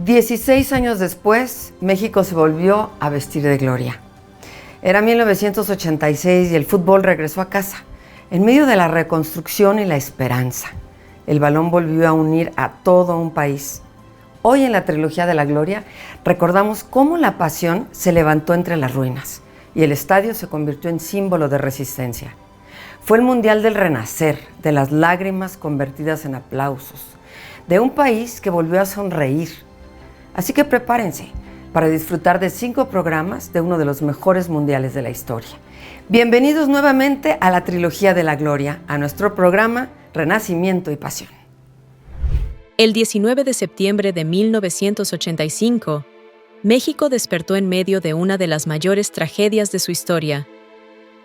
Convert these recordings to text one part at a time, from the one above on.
16 años después, México se volvió a vestir de gloria. Era 1986 y el fútbol regresó a casa, en medio de la reconstrucción y la esperanza. El balón volvió a unir a todo un país. Hoy en la Trilogía de la Gloria recordamos cómo la pasión se levantó entre las ruinas y el estadio se convirtió en símbolo de resistencia. Fue el Mundial del Renacer, de las lágrimas convertidas en aplausos, de un país que volvió a sonreír. Así que prepárense para disfrutar de 5 programas de uno de los mejores mundiales de la historia. Bienvenidos nuevamente a la Trilogía de la Gloria, a nuestro programa Renacimiento y Pasión. El 19 de septiembre de 1985, México despertó en medio de una de las mayores tragedias de su historia.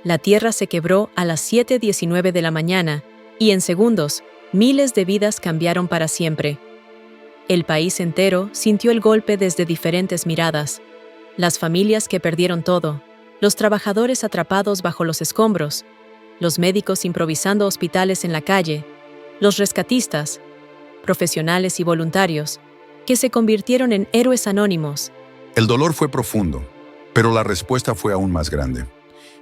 La tierra se quebró a las 7:19 de la mañana y en segundos, miles de vidas cambiaron para siempre. El país entero sintió el golpe desde diferentes miradas. Las familias que perdieron todo, los trabajadores atrapados bajo los escombros, los médicos improvisando hospitales en la calle, los rescatistas, profesionales y voluntarios, que se convirtieron en héroes anónimos. El dolor fue profundo, pero la respuesta fue aún más grande.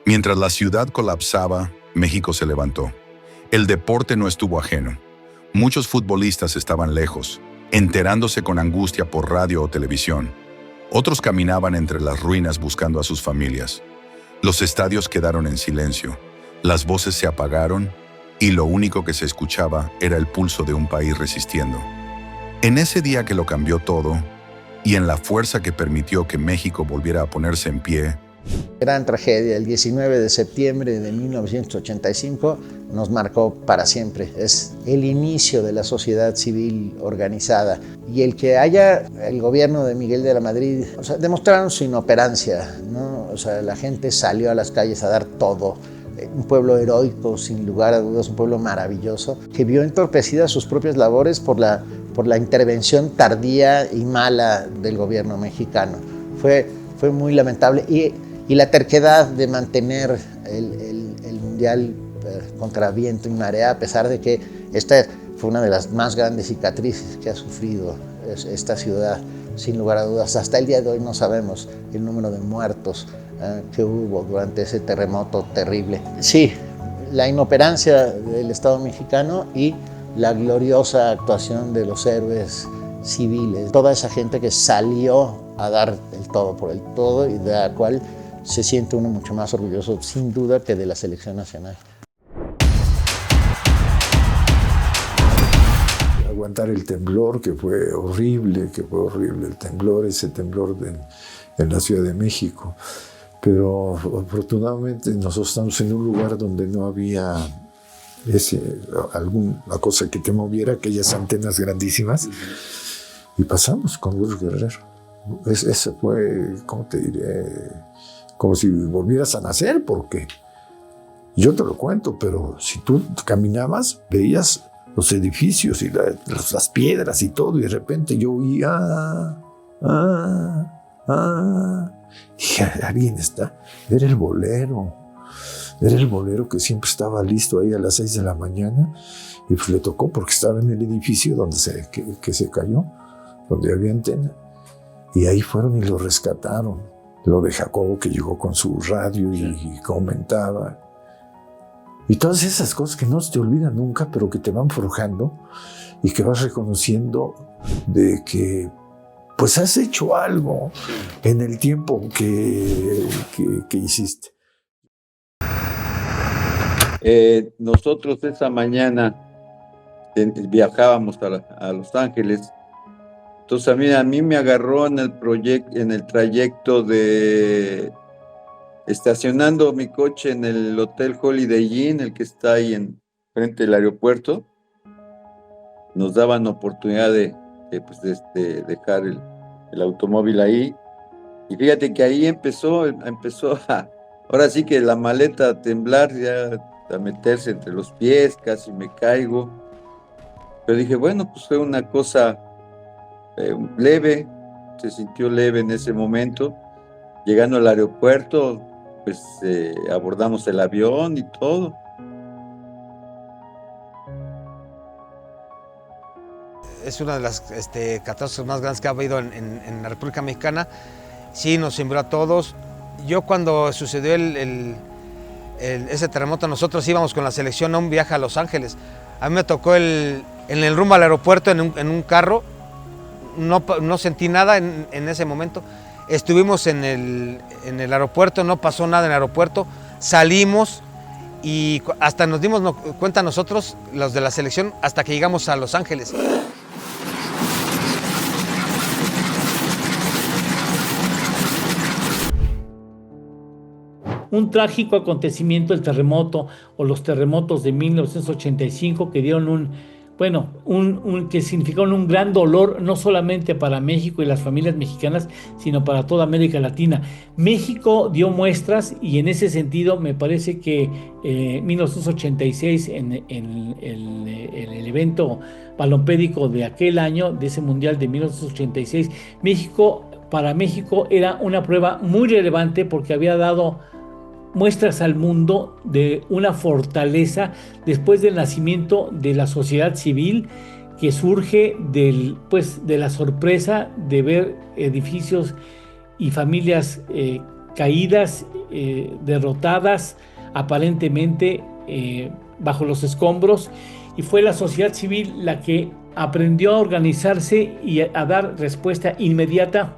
Mientras la ciudad colapsaba, México se levantó. El deporte no estuvo ajeno. Muchos futbolistas estaban lejos, enterándose con angustia por radio o televisión. Otros caminaban entre las ruinas buscando a sus familias. Los estadios quedaron en silencio, las voces se apagaron y lo único que se escuchaba era el pulso de un país resistiendo. En ese día que lo cambió todo, y en la fuerza que permitió que México volviera a ponerse en pie, gran tragedia, el 19 de septiembre de 1985 nos marcó para siempre. Es el inicio de la sociedad civil organizada. Y el que haya el gobierno de Miguel de la Madrid, demostraron su inoperancia, ¿no? La gente salió a las calles a dar todo. Un pueblo heroico, sin lugar a dudas, un pueblo maravilloso, que vio entorpecidas sus propias labores por la intervención tardía y mala del gobierno mexicano. Fue muy lamentable. Y la terquedad de mantener el Mundial contra viento y marea, a pesar de que esta fue una de las más grandes cicatrices que ha sufrido esta ciudad, sin lugar a dudas. Hasta el día de hoy no sabemos el número de muertos que hubo durante ese terremoto terrible. Sí, la inoperancia del Estado mexicano y la gloriosa actuación de los héroes civiles. Toda esa gente que salió a dar el todo por el todo y de la cual se siente uno mucho más orgulloso, sin duda, que de la selección nacional. Aguantar el temblor, que fue horrible el temblor, ese temblor en la Ciudad de México. Pero afortunadamente nosotros estamos en un lugar donde no había alguna cosa que te moviera, aquellas antenas grandísimas, y pasamos con Luis Guerrero. Ese fue, ¿cómo te diré? Como si volvieras a nacer, porque yo te lo cuento, pero si tú caminabas, veías los edificios y las piedras y todo, y de repente yo oía, dije, alguien está. Era el bolero que siempre estaba listo ahí a las 6 de la mañana, y pues le tocó porque estaba en el edificio donde que se cayó, donde había antena, y ahí fueron y lo rescataron. Lo de Jacobo, que llegó con su radio y comentaba. Y todas esas cosas que no se te olvidan nunca, pero que te van forjando y que vas reconociendo de que pues has hecho algo en el tiempo que hiciste. Nosotros esa mañana viajábamos a Los Ángeles. Entonces a mí me agarró en el trayecto de estacionando mi coche en el Hotel Holiday Inn, el que está ahí frente del aeropuerto. Nos daban oportunidad de dejar el automóvil ahí. Y fíjate que ahí empezó ahora sí que la maleta a temblar, ya a meterse entre los pies, casi me caigo. Pero dije, bueno, pues fue una cosa leve, se sintió leve en ese momento. Llegando al aeropuerto, pues abordamos el avión y todo. es una de las catástrofes más grandes que ha habido en la República Mexicana. Sí, nos sembró a todos. Yo cuando sucedió ese terremoto, nosotros íbamos con la selección a un viaje a Los Ángeles. A mí me tocó en el rumbo al aeropuerto en un carro, no sentí nada en ese momento. Estuvimos en el aeropuerto, no pasó nada en el aeropuerto, salimos y hasta nos dimos cuenta nosotros, los de la selección, hasta que llegamos a Los Ángeles. Un trágico acontecimiento, el terremoto o los terremotos de 1985 que dieron que significaron un gran dolor no solamente para México y las familias mexicanas, sino para toda América Latina. México dio muestras y en ese sentido me parece que 1986 en el evento balompédico de aquel año, de ese mundial de 1986, para México era una prueba muy relevante porque había dado muestras al mundo de una fortaleza después del nacimiento de la sociedad civil que surge de la sorpresa de ver edificios y familias caídas, derrotadas aparentemente bajo los escombros, y fue la sociedad civil la que aprendió a organizarse y a dar respuesta inmediata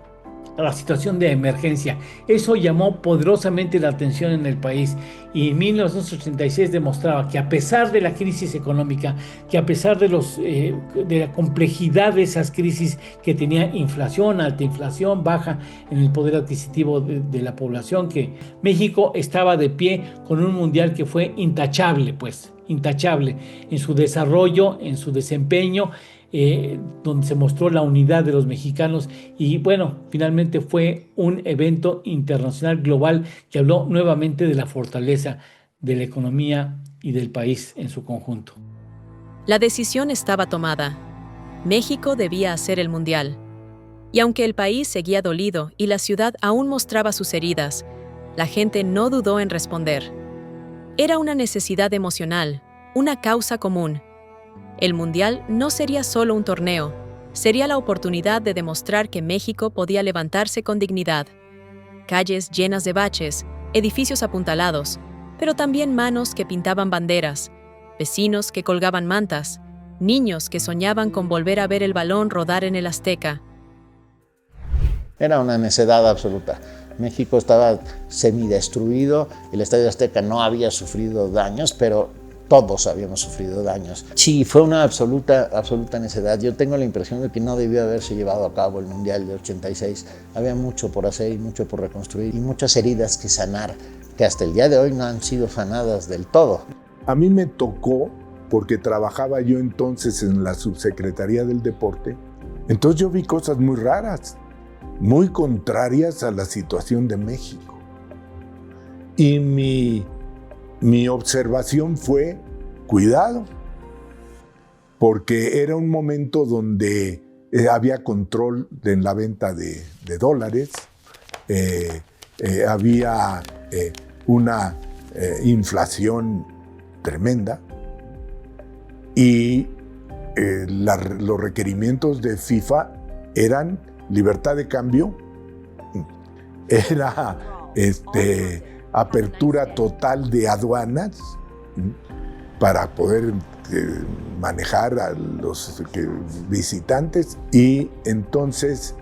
a la situación de emergencia. Eso llamó poderosamente la atención en el país, y en 1986 demostraba que a pesar de la crisis económica, que a pesar de la complejidad de esas crisis que tenía inflación, alta inflación, baja en el poder adquisitivo de la población, que México estaba de pie con un mundial que fue intachable en su desarrollo, en su desempeño, donde se mostró la unidad de los mexicanos, y finalmente fue un evento internacional global que habló nuevamente de la fortaleza de la economía y del país en su conjunto. La decisión estaba tomada. México debía hacer el mundial. Y aunque el país seguía dolido y la ciudad aún mostraba sus heridas, la gente no dudó en responder. Era una necesidad emocional, una causa común. El Mundial no sería solo un torneo, sería la oportunidad de demostrar que México podía levantarse con dignidad. Calles llenas de baches, edificios apuntalados, pero también manos que pintaban banderas, vecinos que colgaban mantas, niños que soñaban con volver a ver el balón rodar en el Azteca. Era una necedad absoluta. México estaba semidestruido, el Estadio Azteca no había sufrido daños, pero todos habíamos sufrido daños. Sí, fue una absoluta necedad. Yo tengo la impresión de que no debió haberse llevado a cabo el Mundial de 86. Había mucho por hacer y mucho por reconstruir y muchas heridas que sanar, que hasta el día de hoy no han sido sanadas del todo. A mí me tocó, porque trabajaba yo entonces en la Subsecretaría del Deporte, entonces yo vi cosas muy raras, muy contrarias a la situación de México. Y mi observación fue, cuidado, porque era un momento donde había control en la venta de dólares, había una inflación tremenda, y los requerimientos de FIFA eran libertad de cambio, era apertura total de aduanas para poder manejar a los visitantes, y entonces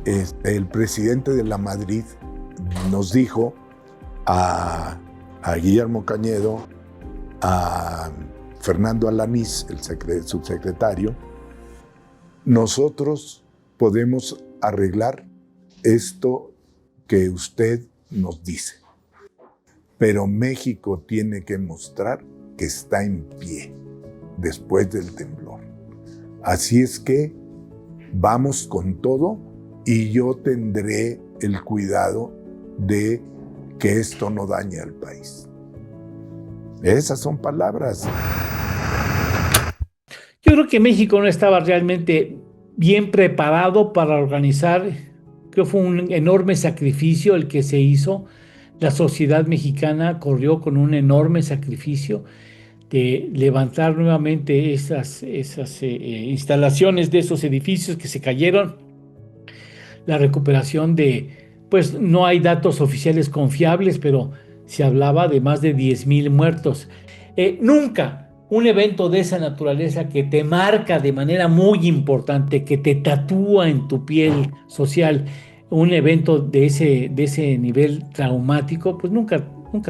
el presidente de la Madrid nos dijo a Guillermo Cañedo, a Fernando Alanís, el subsecretario, nosotros podemos arreglar esto que usted nos dice, pero México tiene que mostrar que está en pie después del temblor. Así es que vamos con todo, y yo tendré el cuidado de que esto no dañe al país. Esas son palabras. Yo creo que México no estaba realmente bien preparado para organizar. Creo que fue un enorme sacrificio el que se hizo. La sociedad mexicana corrió con un enorme sacrificio. de levantar nuevamente esas instalaciones de esos edificios que se cayeron, la recuperación pues no hay datos oficiales confiables, pero se hablaba de más de 10,000 muertos. Nunca un evento de esa naturaleza que te marca de manera muy importante, que te tatúa en tu piel social, un evento de ese nivel traumático, pues nunca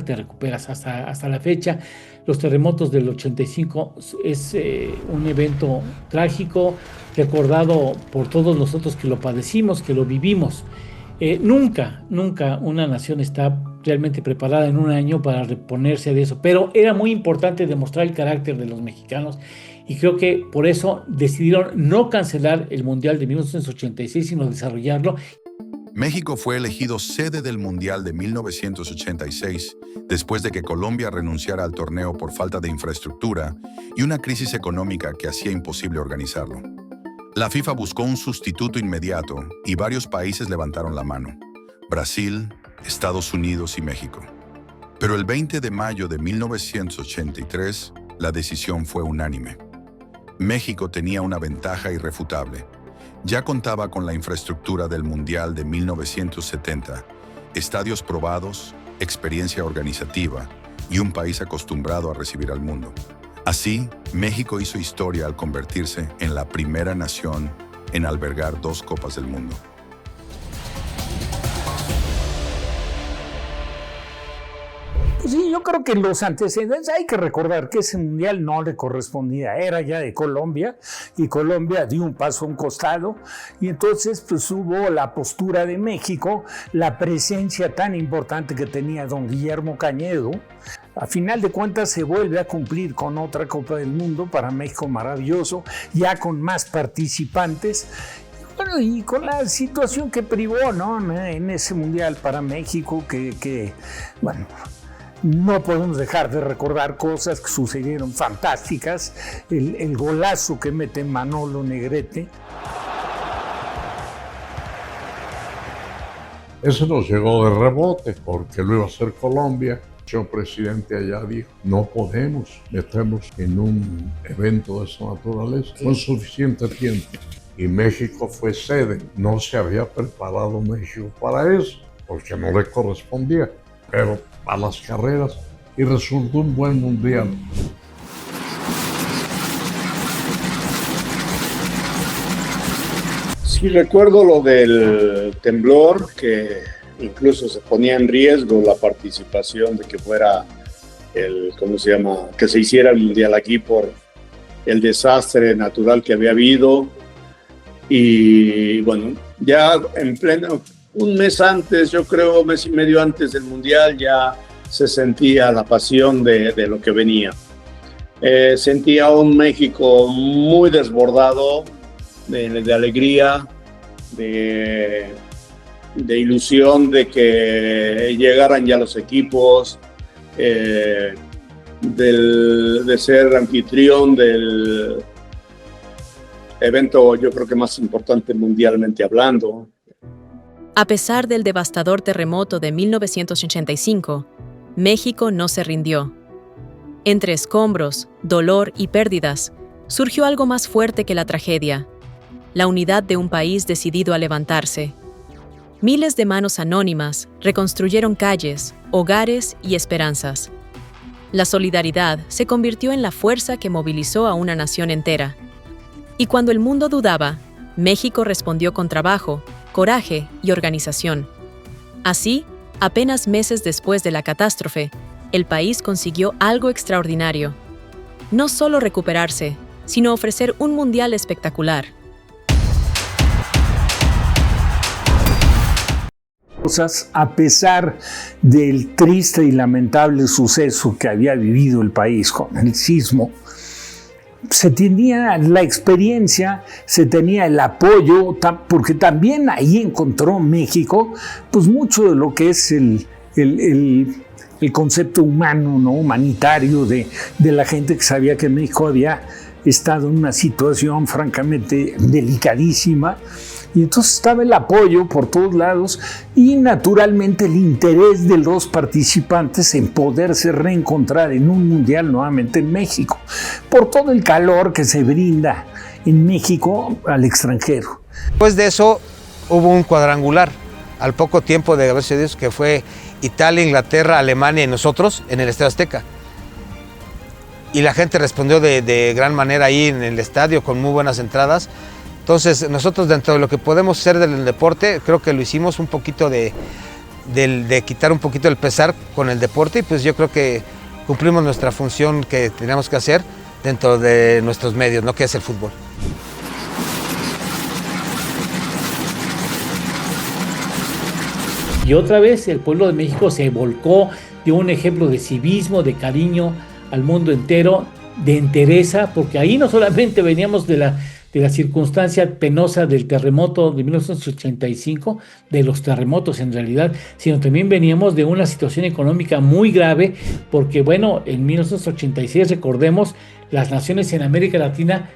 te recuperas hasta la fecha. Los terremotos del 85 es un evento trágico, recordado por todos nosotros que lo padecimos, que lo vivimos. Nunca una nación está realmente preparada en un año para reponerse de eso, pero era muy importante demostrar el carácter de los mexicanos y creo que por eso decidieron no cancelar el Mundial de 1986, sino desarrollarlo. México fue elegido sede del Mundial de 1986 después de que Colombia renunciara al torneo por falta de infraestructura y una crisis económica que hacía imposible organizarlo. La FIFA buscó un sustituto inmediato y varios países levantaron la mano: Brasil, Estados Unidos y México. Pero el 20 de mayo de 1983, la decisión fue unánime. México tenía una ventaja irrefutable. Ya contaba con la infraestructura del Mundial de 1970, estadios probados, experiencia organizativa y un país acostumbrado a recibir al mundo. Así, México hizo historia al convertirse en la primera nación en albergar 2 Copas del Mundo. Sí, yo creo que los antecedentes, hay que recordar que ese mundial no le correspondía, era ya de Colombia, y Colombia dio un paso a un costado, y entonces pues hubo la postura de México, la presencia tan importante que tenía don Guillermo Cañedo. A final de cuentas se vuelve a cumplir con otra Copa del Mundo, para México maravilloso, ya con más participantes. Bueno, y con la situación que privó, ¿no?, en ese mundial para México, que bueno, no podemos dejar de recordar cosas que sucedieron fantásticas. El golazo que mete Manolo Negrete. Eso nos llegó de rebote porque lo iba a hacer Colombia. El presidente allá dijo: no podemos meternos en un evento de esa naturaleza, no es suficiente tiempo. Y México fue sede. No se había preparado México para eso porque no le correspondía, pero a las carreras, y resultó un buen mundial. Sí, recuerdo lo del temblor, que incluso se ponía en riesgo la participación de que fuera que se hiciera el mundial aquí por el desastre natural que había habido. Y bueno, ya en pleno, un mes antes, yo creo, mes y medio antes del mundial, ya se sentía la pasión de lo que venía. Sentía un México muy desbordado de alegría, de ilusión de que llegaran ya los equipos, de ser anfitrión del evento, yo creo que más importante mundialmente hablando. A pesar del devastador terremoto de 1985, México no se rindió. Entre escombros, dolor y pérdidas, surgió algo más fuerte que la tragedia: la unidad de un país decidido a levantarse. Miles de manos anónimas reconstruyeron calles, hogares y esperanzas. La solidaridad se convirtió en la fuerza que movilizó a una nación entera. Y cuando el mundo dudaba, México respondió con trabajo, coraje y organización. Así, apenas meses después de la catástrofe, el país consiguió algo extraordinario. No solo recuperarse, sino ofrecer un mundial espectacular. A pesar del triste y lamentable suceso que había vivido el país con el sismo, se tenía la experiencia, se tenía el apoyo, porque también ahí encontró México pues mucho de lo que es el concepto humano, ¿no?, humanitario de la gente que sabía que México había estado en una situación francamente delicadísima, Y entonces estaba el apoyo por todos lados y naturalmente el interés de los participantes en poderse reencontrar en un mundial nuevamente en México, por todo el calor que se brinda en México al extranjero. Después de eso hubo un cuadrangular, al poco tiempo de haberse dicho, que fue Italia, Inglaterra, Alemania y nosotros en el Estadio Azteca. Y la gente respondió de gran manera ahí en el estadio con muy buenas entradas. Entonces nosotros, dentro de lo que podemos hacer del deporte, creo que lo hicimos un poquito de quitar un poquito el pesar con el deporte, y pues yo creo que cumplimos nuestra función que teníamos que hacer dentro de nuestros medios, ¿no?, que es el fútbol. Y otra vez el pueblo de México se volcó, dio un ejemplo de civismo, de cariño al mundo entero, de entereza, porque ahí no solamente veníamos de la circunstancia penosa del terremoto de 1985, de los terremotos en realidad, sino también veníamos de una situación económica muy grave, porque bueno, en 1986, recordemos, las naciones en América Latina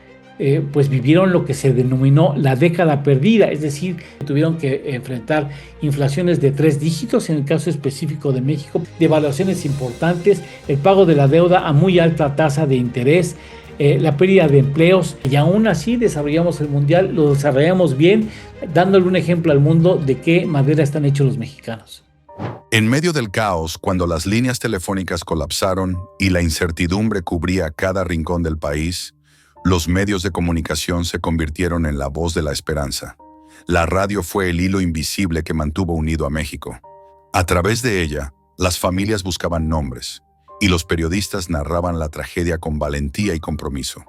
pues vivieron lo que se denominó la década perdida, es decir, tuvieron que enfrentar inflaciones de 3 dígitos, en el caso específico de México, devaluaciones importantes, el pago de la deuda a muy alta tasa de interés, la pérdida de empleos, y aún así desarrollamos el mundial, lo desarrollamos bien, dándole un ejemplo al mundo de qué manera están hechos los mexicanos. En medio del caos, cuando las líneas telefónicas colapsaron y la incertidumbre cubría cada rincón del país, los medios de comunicación se convirtieron en la voz de la esperanza. La radio fue el hilo invisible que mantuvo unido a México. A través de ella, las familias buscaban nombres, y los periodistas narraban la tragedia con valentía y compromiso.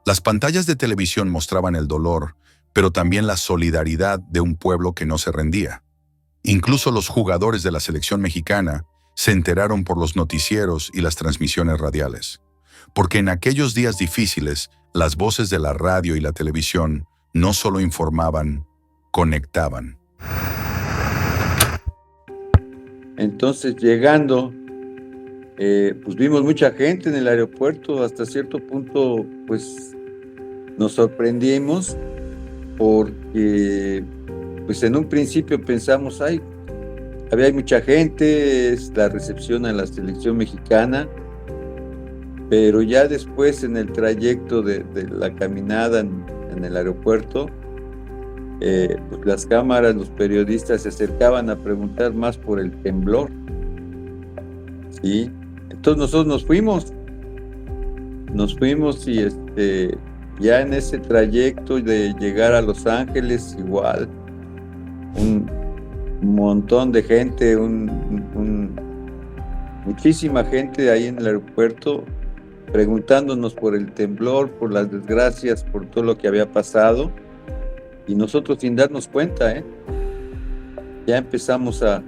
Las pantallas de televisión mostraban el dolor, pero también la solidaridad de un pueblo que no se rendía. Incluso los jugadores de la selección mexicana se enteraron por los noticieros y las transmisiones radiales. Porque en aquellos días difíciles, las voces de la radio y la televisión no solo informaban, conectaban. Entonces, llegando, pues vimos mucha gente en el aeropuerto. Hasta cierto punto, pues nos sorprendimos porque, pues en un principio pensamos, había mucha gente, es la recepción a la selección mexicana. Pero ya después, en el trayecto de la caminada en el aeropuerto, pues las cámaras, los periodistas se acercaban a preguntar más por el temblor, ¿sí? Entonces nosotros nos fuimos y ya en ese trayecto de llegar a Los Ángeles, igual, un montón de gente, muchísima gente ahí en el aeropuerto, preguntándonos por el temblor, por las desgracias, por todo lo que había pasado, y nosotros sin darnos cuenta, ya empezamos a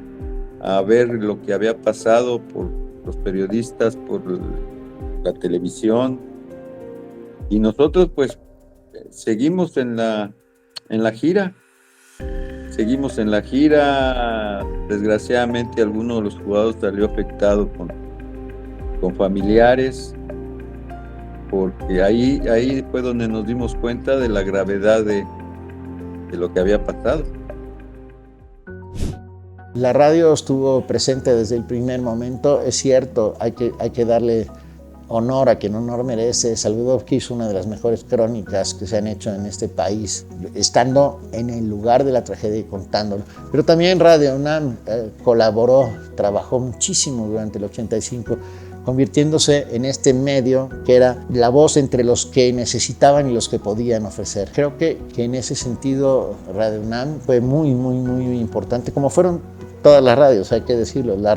ver lo que había pasado por los periodistas, por la televisión, y nosotros pues seguimos en la gira, desgraciadamente alguno de los jugadores salió afectado con familiares, porque ahí fue donde nos dimos cuenta de la gravedad de lo que había pasado. La radio estuvo presente desde el primer momento, es cierto, hay que darle honor a quien honor merece. Saludowski hizo una de las mejores crónicas que se han hecho en este país, estando en el lugar de la tragedia y contándolo. Pero también Radio UNAM colaboró, trabajó muchísimo durante el 85, convirtiéndose en este medio que era la voz entre los que necesitaban y los que podían ofrecer. Creo que en ese sentido Radio UNAM fue muy, muy, muy importante, como fueron todas las radios, hay que decirlo. La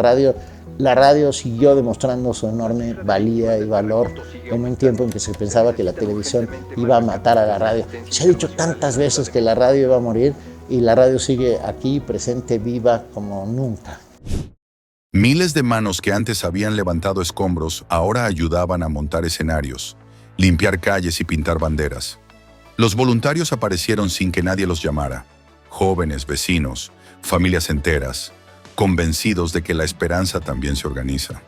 radio siguió demostrando su enorme valía y valor en un tiempo en que se pensaba que la televisión iba a matar a la radio. Se ha dicho tantas veces que la radio iba a morir, y la radio sigue aquí, presente, viva como nunca. Miles de manos que antes habían levantado escombros ahora ayudaban a montar escenarios, limpiar calles y pintar banderas. Los voluntarios aparecieron sin que nadie los llamara. Jóvenes, vecinos, familias enteras, convencidos de que la esperanza también se organiza.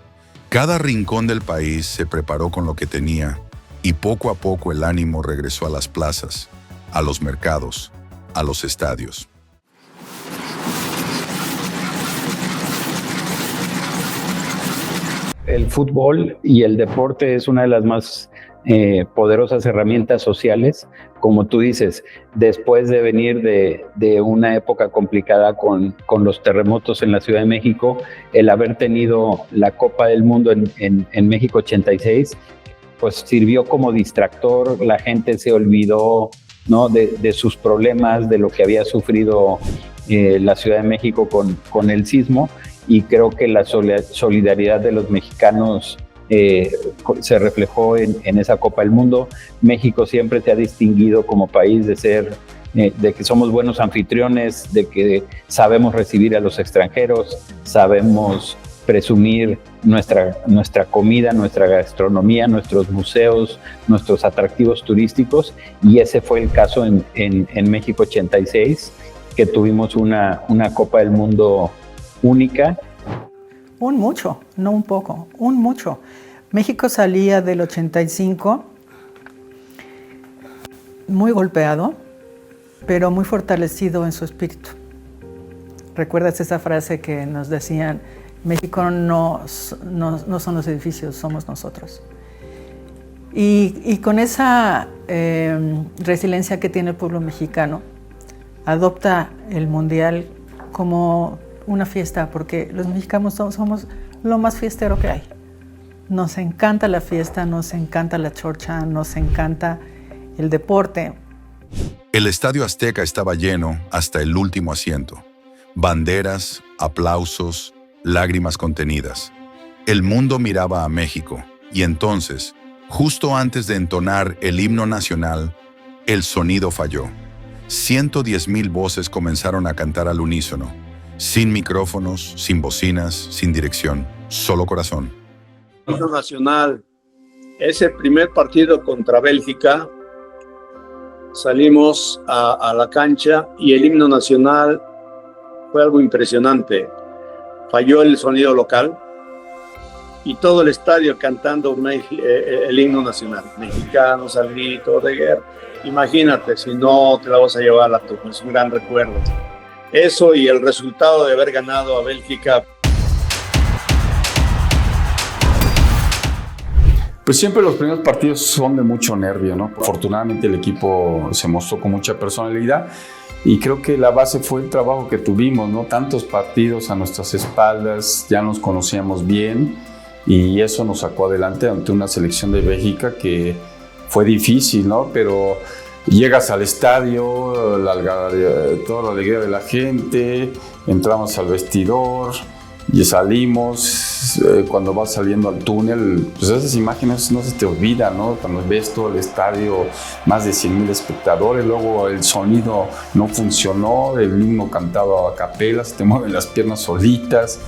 Cada rincón del país se preparó con lo que tenía, y poco a poco el ánimo regresó a las plazas, a los mercados, a los estadios. El fútbol y el deporte es una de las más poderosas herramientas sociales. Como tú dices, después de venir de una época complicada con los terremotos en la Ciudad de México, el haber tenido la Copa del Mundo en México 86, pues sirvió como distractor. La gente se olvidó, ¿no?, de sus problemas, de lo que había sufrido la Ciudad de México con el sismo, y creo que la solidaridad de los mexicanos se reflejó en esa Copa del Mundo. México siempre se ha distinguido como país de que somos buenos anfitriones, de que sabemos recibir a los extranjeros, sabemos presumir nuestra comida, nuestra gastronomía, nuestros museos, nuestros atractivos turísticos, y ese fue el caso en México 86, que tuvimos una Copa del Mundo única. Un mucho, no un poco, un mucho. México salía del 85 muy golpeado, pero muy fortalecido en su espíritu. ¿Recuerdas esa frase que nos decían? México no son los edificios, somos nosotros. Y con esa resiliencia que tiene el pueblo mexicano, adopta el Mundial como una fiesta, porque los mexicanos somos lo más fiestero que hay. Nos encanta la fiesta, nos encanta la chorcha, nos encanta el deporte. El Estadio Azteca estaba lleno hasta el último asiento. Banderas, aplausos, lágrimas contenidas. El mundo miraba a México, y entonces, justo antes de entonar el himno nacional, el sonido falló. 110,000 voces comenzaron a cantar al unísono, sin micrófonos, sin bocinas, sin dirección, solo corazón. El himno nacional, ese primer partido contra Bélgica, salimos a la cancha y el himno nacional fue algo impresionante. Falló el sonido local y todo el estadio cantando el himno nacional. Mexicanos al grito de guerra. Imagínate, si no te la vas a llevar a la tumba, es un gran recuerdo. Eso y el resultado de haber ganado a Bélgica. Pues siempre los primeros partidos son de mucho nervio, ¿no? Afortunadamente el equipo se mostró con mucha personalidad y creo que la base fue el trabajo que tuvimos, ¿no? Tantos partidos a nuestras espaldas, ya nos conocíamos bien y eso nos sacó adelante ante una selección de Bélgica que fue difícil, ¿no? Pero llegas al estadio, toda la alegría de la gente, entramos al vestidor y salimos. Cuando vas saliendo al túnel, pues esas imágenes no se te olvidan, ¿no? Cuando ves todo el estadio, más de 100,000 espectadores, luego el sonido no funcionó, el himno cantado a capela, se te mueven las piernas solitas.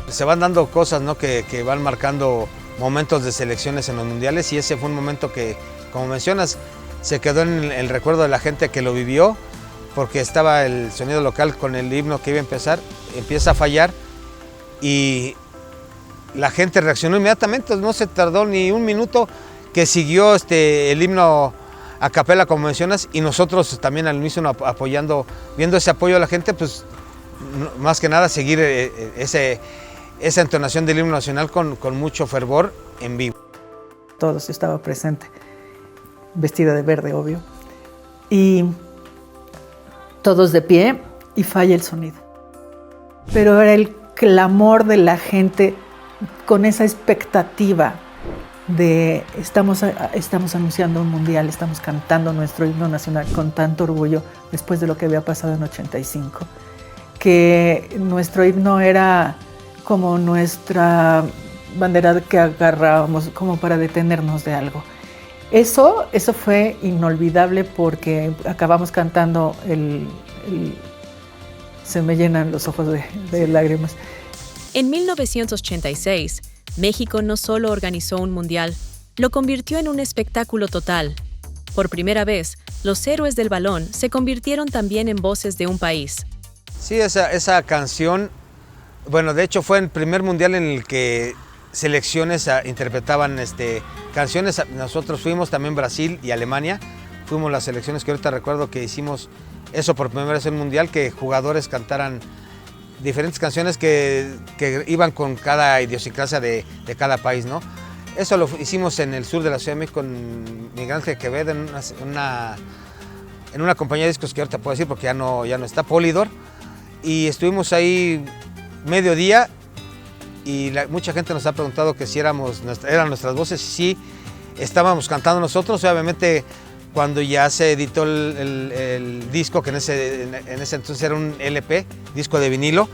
Se van dando cosas, ¿no?, que van marcando momentos de selecciones en los mundiales, y ese fue un momento que, como mencionas, se quedó en el recuerdo de la gente que lo vivió, porque estaba el sonido local con el himno que iba a empezar, empieza a fallar y la gente reaccionó inmediatamente, no se tardó ni un minuto que siguió el himno a capela, como mencionas, y nosotros también al unísono apoyando, viendo ese apoyo a la gente, pues más que nada seguir esa entonación del himno nacional con mucho fervor en vivo. Todos estaba presente, vestida de verde, obvio, y todos de pie y falla el sonido. Pero era el clamor de la gente con esa expectativa de estamos anunciando un mundial, estamos cantando nuestro himno nacional con tanto orgullo después de lo que había pasado en 85, que nuestro himno era como nuestra bandera que agarrábamos como para detenernos de algo. Eso fue inolvidable porque acabamos cantando se me llenan los ojos de lágrimas. En 1986, México no solo organizó un mundial, lo convirtió en un espectáculo total. Por primera vez, los héroes del balón se convirtieron también en voces de un país. Sí, esa canción, bueno, de hecho fue el primer mundial en el que selecciones interpretaban canciones. Nosotros fuimos también Brasil y Alemania, fuimos las selecciones que ahorita recuerdo que hicimos eso por primera vez en un mundial, que jugadores cantaran diferentes canciones que iban con cada idiosincrasia de cada país, ¿no? Eso lo hicimos en el sur de la Ciudad de México con Miguel Ángel Quevedo en una compañía de discos que ahorita puedo decir porque ya no está, Polydor, y estuvimos ahí mediodía y mucha gente nos ha preguntado que si eran nuestras voces, y sí, estábamos cantando nosotros. Obviamente cuando ya se editó el disco, que en ese entonces era un LP, disco de vinilo,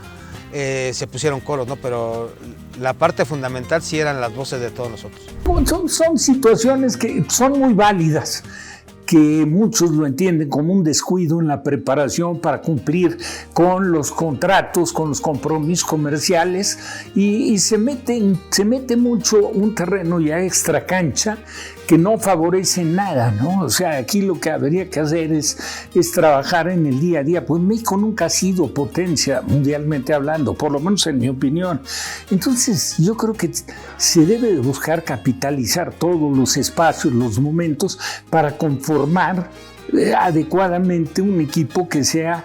se pusieron coros, ¿no? Pero la parte fundamental sí eran las voces de todos nosotros. Son situaciones que son muy válidas, que muchos lo entienden como un descuido en la preparación para cumplir con los contratos, con los compromisos comerciales, y se mete mucho un terreno ya extra cancha que no favorece nada, ¿no? O sea, aquí lo que habría que hacer es trabajar en el día a día. Pues México nunca ha sido potencia mundialmente hablando, por lo menos en mi opinión. Entonces yo creo que se debe de buscar capitalizar todos los espacios, los momentos, para conformar adecuadamente un equipo que sea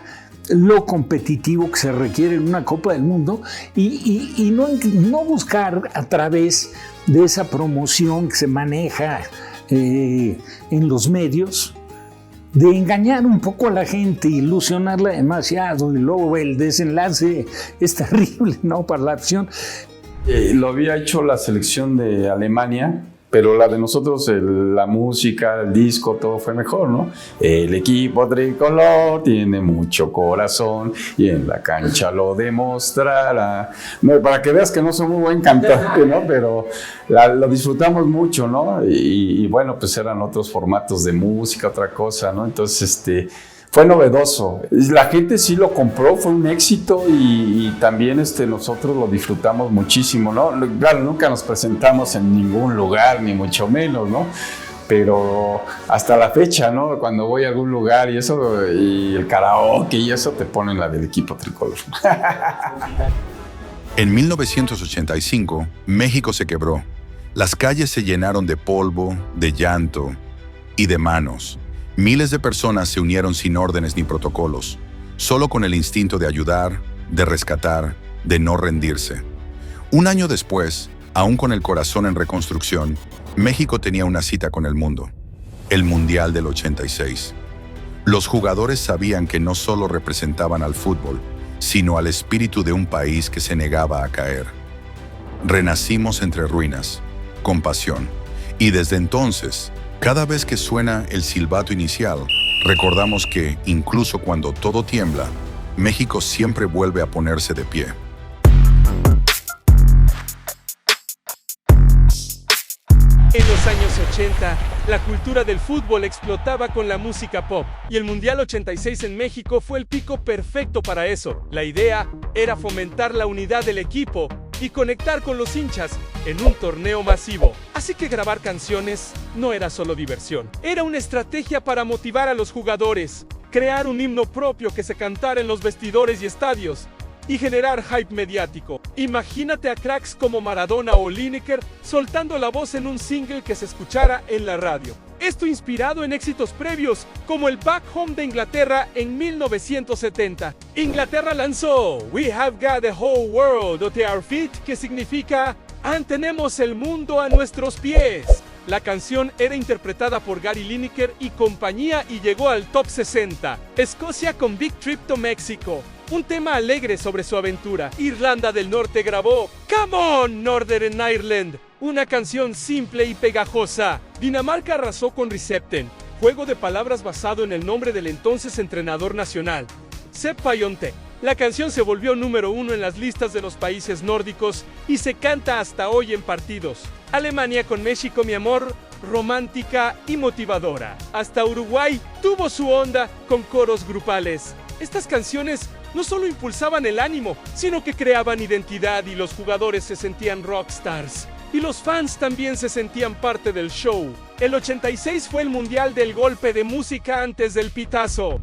lo competitivo que se requiere en una Copa del Mundo, y no buscar a través de esa promoción que se maneja en los medios, de engañar un poco a la gente, ilusionarla demasiado, y luego el desenlace es terrible, ¿no?, para la afición. Lo había hecho la selección de Alemania, pero la de nosotros, la música, el disco, todo fue mejor, ¿no? El equipo tricolor tiene mucho corazón y en la cancha lo demostrará. No, para que veas que no soy muy buen cantante, ¿no? Pero lo disfrutamos mucho, ¿no? Y bueno, pues eran otros formatos de música, otra cosa, ¿no? Entonces, fue novedoso. La gente sí lo compró, fue un éxito, y también nosotros lo disfrutamos muchísimo, ¿no? Claro, nunca nos presentamos en ningún lugar, ni mucho menos, ¿no? Pero hasta la fecha, ¿no? Cuando voy a algún lugar y eso, y el karaoke y eso, te ponen la del equipo tricolor. En 1985, México se quebró. Las calles se llenaron de polvo, de llanto y de manos. Miles de personas se unieron sin órdenes ni protocolos, solo con el instinto de ayudar, de rescatar, de no rendirse. Un año después, aún con el corazón en reconstrucción, México tenía una cita con el mundo, el Mundial del 86. Los jugadores sabían que no solo representaban al fútbol, sino al espíritu de un país que se negaba a caer. Renacimos entre ruinas, con pasión, y desde entonces, cada vez que suena el silbato inicial, recordamos que, incluso cuando todo tiembla, México siempre vuelve a ponerse de pie. En los años 80, la cultura del fútbol explotaba con la música pop, y el Mundial 86 en México fue el pico perfecto para eso. La idea era fomentar la unidad del equipo y conectar con los hinchas en un torneo masivo. Así que grabar canciones no era solo diversión, era una estrategia para motivar a los jugadores, crear un himno propio que se cantara en los vestidores y estadios, y generar hype mediático. Imagínate a cracks como Maradona o Lineker soltando la voz en un single que se escuchara en la radio. Esto inspirado en éxitos previos, como el Back Home de Inglaterra en 1970. Inglaterra lanzó We Have Got the Whole World at Our Feet, que significa tenemos el mundo a nuestros pies. La canción era interpretada por Gary Lineker y compañía y llegó al top 60. Escocia con Big Trip to Mexico, un tema alegre sobre su aventura. Irlanda del Norte grabó Come On Northern Ireland, una canción simple y pegajosa. Dinamarca arrasó con Recepten, juego de palabras basado en el nombre del entonces entrenador nacional, Sepp Piontek. La canción se volvió número 1 en las listas de los países nórdicos y se canta hasta hoy en partidos. Alemania con México mi amor, romántica y motivadora. Hasta Uruguay tuvo su onda con coros grupales. Estas canciones no solo impulsaban el ánimo, sino que creaban identidad y los jugadores se sentían rockstars. Y los fans también se sentían parte del show. El 86 fue el mundial del golpe de música antes del pitazo.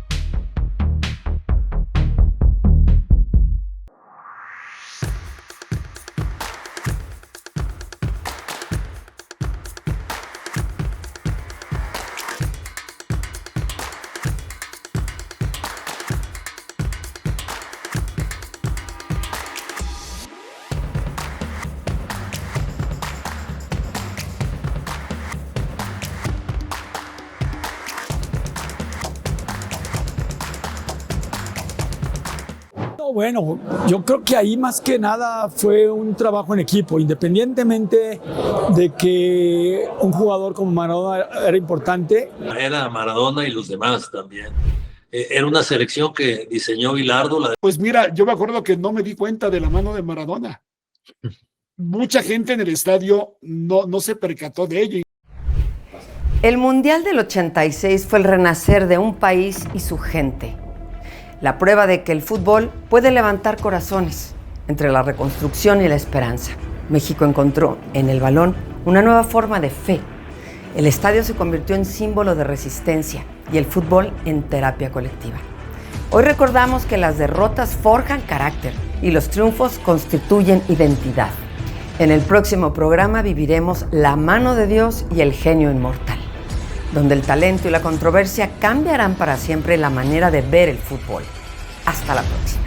No, bueno, yo creo que ahí más que nada fue un trabajo en equipo, independientemente de que un jugador como Maradona era importante. Era Maradona y los demás también. Era una selección que diseñó Bilardo. Pues mira, yo me acuerdo que no me di cuenta de la mano de Maradona. Mucha gente en el estadio no se percató de ello. El Mundial del 86 fue el renacer de un país y su gente. La prueba de que el fútbol puede levantar corazones entre la reconstrucción y la esperanza. México encontró en el balón una nueva forma de fe. El estadio se convirtió en símbolo de resistencia y el fútbol en terapia colectiva. Hoy recordamos que las derrotas forjan carácter y los triunfos constituyen identidad. En el próximo programa viviremos la mano de Dios y el genio inmortal, donde el talento y la controversia cambiarán para siempre la manera de ver el fútbol. Hasta la próxima.